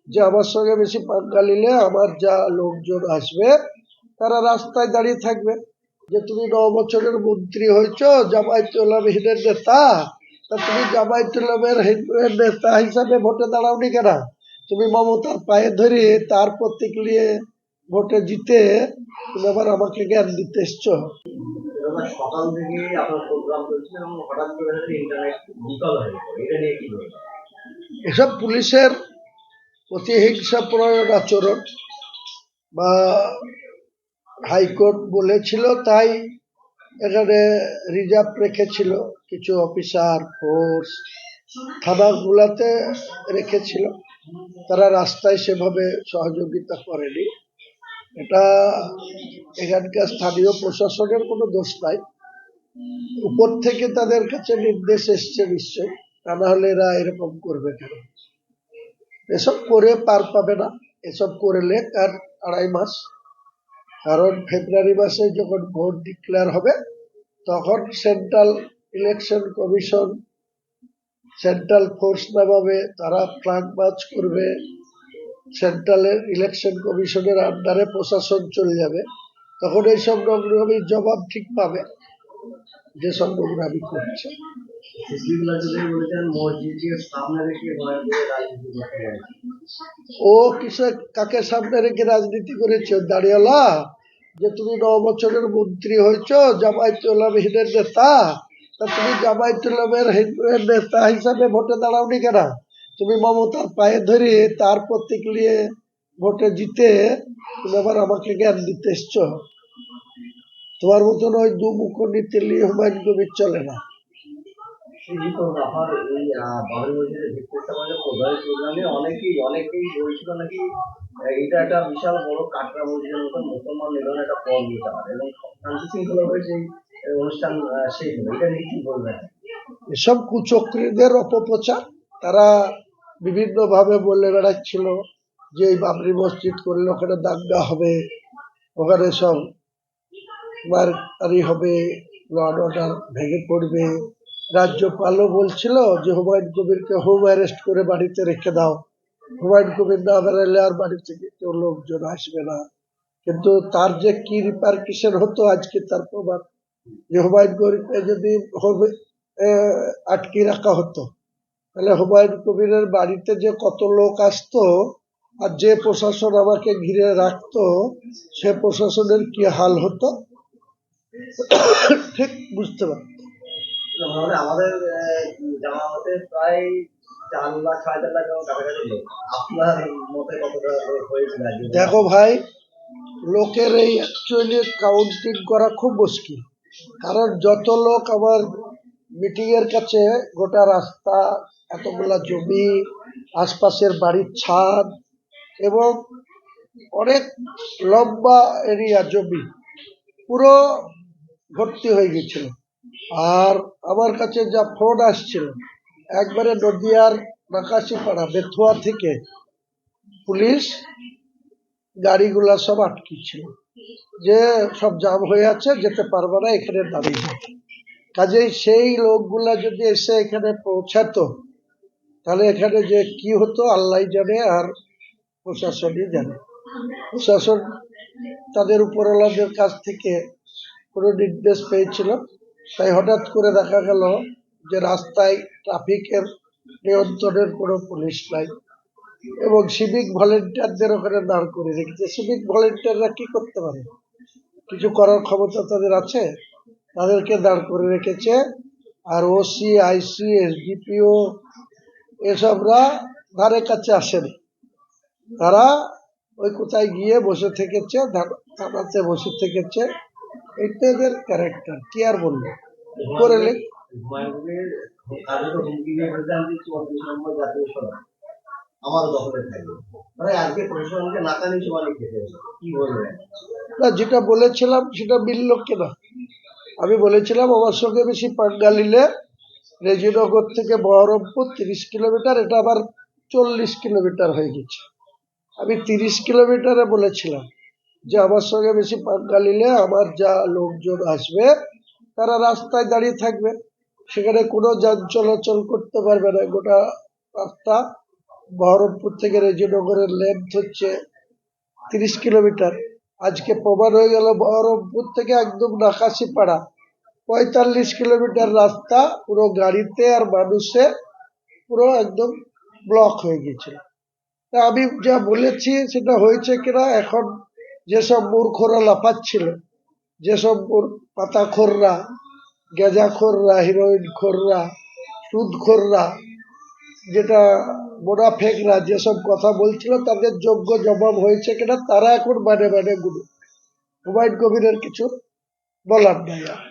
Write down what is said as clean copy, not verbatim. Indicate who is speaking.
Speaker 1: যে আমার সঙ্গে বেশি পাঙ্গা নিলে আমার যা লোকজন আসবে তারা রাস্তায় দাঁড়িয়ে থাকবে যে তুমি 9 বছরের মন্ত্রী হয়েছ, জামায়াতুল নেতা, তা তুমি জামায়াতুলের নেতা হিসাবে ভোটে দাঁড়াওনি কেন? তুমি মমতার পায়ে ধরে তার প্রতীক নিয়ে ভোটে জিতে তুমি আবার আমাকে জ্ঞান দিতে এসছো।
Speaker 2: সকাল থেকে আপনার প্রোগ্রাম চলছে এবং হঠাৎ করে ইন্টারনেট বিকল হয়ে পড়ে, এটা নিয়ে কি বলবেন?
Speaker 1: এসব পুলিশের প্রতিহিংসা প্রয়োগ আচরণ বা হাইকোর্ট বলেছিল তাই এখানে রিজার্ভ রেখেছিল, কিছু অফিসার ফোর্স থানাগুলাতে রেখেছিল, তারা রাস্তায় সেভাবে সহযোগিতা করেনি। এটা এখানকার স্থানীয় প্রশাসনের কোনো দোষ নাই, উপর থেকে তাদের কাছে নির্দেশ এসছে নিশ্চয়, তা না হলে এরা এরকম করবে কেন? এসব করে পার পাবে না, এসব করলে তার 2.5 মাস, কারণ ফেব্রুয়ারি মাসে যখন ভোট ডিক্লেয়ার হবে তখন central election commission central force নামাবে, তারা ফ্ল্যাগ মার্চ করবে, সেন্ট্রালের ইলেকশন কমিশনের আন্ডারে প্রশাসন চলে যাবে, তখন এইসব নোংরামির জবাব ঠিক পাবে যেসব নোংরামি করছে। ও কিছু কাকে সামনে রেখে রাজনীতি করেছে? দাঁড়িয়ালা যে তুমি 9 বছরের মন্ত্রী হয়েছ, জামায়াতুলের নেতা, তা তুমি জামায়াতুলের নেতা হিসাবে ভোটে দাঁড়াওনি কেন? তুমি মমতার পায়ে ধরে তার প্রতীক নিয়ে ভোটে জিতে তুমি আবার আমাকে জ্ঞান দিতে এসছো। তোমার মতন ওই দুমুখ নীতি নিয়ে হুমায়ুন কবির চলে না।
Speaker 2: অনেকেই বলছিল নাকি এটা একটা বিশাল বড় কাটরা মসজিদের মতন মুসলমান নিধনের একটা পথ নিতে পারে এবং শান্তি শৃঙ্খলা ভাবে সেই অনুষ্ঠান শেষ হবে, এটা নিয়ে কি বলবেন?
Speaker 1: এসব কুচক্রীদের অপপ্রচার, তারা বিভিন্ন ভাবে বলে বেড়াচ্ছিল যে এই বাবরি মসজিদ করলে ওখানে দাঙ্গা হবে, ওখানে সব মারামারি হবে, ল অ্যান্ড অর্ডার ভেঙে পড়বে। রাজ্যপালও বলছিল যে হুমায়ুন কবিরকে হোম অ্যারেস্ট করে বাড়িতে রেখে দাও, হুমায়ুন কবির না বেরোলে আর বাড়ি থেকে কেউ লোকজন আসবে না। কিন্তু তার যে কি রিপারকিশন হতো আজকে তার প্রমাণ, যে হুমায়ুন কবিরকে যদি আটকে রাখা হতো তাহলে হুমায়ুন কবিরের বাড়িতে যে কত লোক আসতো আর যে প্রশাসন আমাকে ঘিরে রাখতো সে প্রশাসনের কি হাল হতো ঠিক বুঝতে পারত।
Speaker 2: আমাদের জামাতে প্রায় 4 লাখ 4.5 লাখ কাছাকাছি লোক, আপনার মতে কতটা হয়েছিল?
Speaker 1: দেখো ভাই, লোকের এই অ্যাকচুয়ালি কাউন্টিং করা খুব মুশকিল, কারণ যত লোক আমার মিটিং এর কাছে, গোটা রাস্তা, এতগুলা জমি, আশপাশের বাড়ির ছাদ এবং অনেক লম্বা এরিয়া জমি পুরো ভর্তি হয়ে গেছিল। আর আমার কাছে যা ফোন আসছিল, একবারে নদিয়ার নাকাশিপাড়া বেথুয়া থেকে পুলিশ গাড়িগুলা সব আটকে ছিল, যে সব জাম হয়ে আছে, যেতে পারবে না, এখানে দাঁড়িয়ে যাবে। কাজেই সেই লোকগুলা যদি এসে এখানে পৌঁছাতো তাহলে এখানে যে কি হতো আল্লাহ জানে আর প্রশাসনই জানে। প্রশাসন তাদের উপরওয়ালাদের কাছ থেকে কোনো নির্দেশ পেয়েছিল, তাই হঠাৎ করে দেখা গেল যে রাস্তায় ট্রাফিকের নিয়ন্ত্রণের কোনো পুলিশ নাই এবং সিভিক ভলেন্টিয়ারদের ওখানে দাঁড় করে রেখেছে। সিভিক ভলেন্টিয়াররা কি করতে পারে? কিছু করার ক্ষমতা তাদের আছে? তাদেরকে দাঁড় করে রেখেছে। আর ওসি, আইসি, এসডিপিও এসবরা ধারে কাছে আসেনি, তারা ওই কোথায় গিয়ে বসে থেকেছে, থানাতে বসে থেকেছে। এটা এদের ক্যারেক্টার, কি আর বলবো, করলে না। যেটা বলেছিলাম সেটা মিলল কেনা। আমি বলেছিলাম আমার সঙ্গে বেশি পাঙ্গা নিলে রেজিনগর থেকে বহরমপুর 30 কিলোমিটার, এটা আবার 40 কিলোমিটার হয়ে গেছে। আমি 30 কিলোমিটারে বলেছিলাম যে আমার সঙ্গে বেশি পাঙ্গা নিলে আমার যা লোকজন আসবে তারা রাস্তায় দাঁড়িয়ে থাকবে, সেখানে কোনো যান চলাচল করতে পারবে না, গোটা রাস্তা বহরমপুর থেকে রেজিনগরের লেন্থ হচ্ছে 30 কিলোমিটার। আজকে প্রমাণ হয়ে গেল বহরমপুর থেকে একদম নাকাশিপাড়া 45 কিলোমিটার রাস্তা পুরো গাড়িতে আর মানুষে পুরো একদম ব্লক হয়ে গেছিল। তা আমি যা বলেছি সেটা হয়েছে কিনা, এখন যেসব মূর্খরা লাফাচ্ছিল, যেসব পাতাখোররা, গেঁজাখোররা, হিরোইন খোররা, সুদখোররা, যেটা মোনাফেকরা যেসব কথা বলছিল, তাদের যোগ্য জবাব হয়েছে কিনা তারা এখন মানে গুলো হুমায়ুন কবিরের কিছু বলার নাই আর।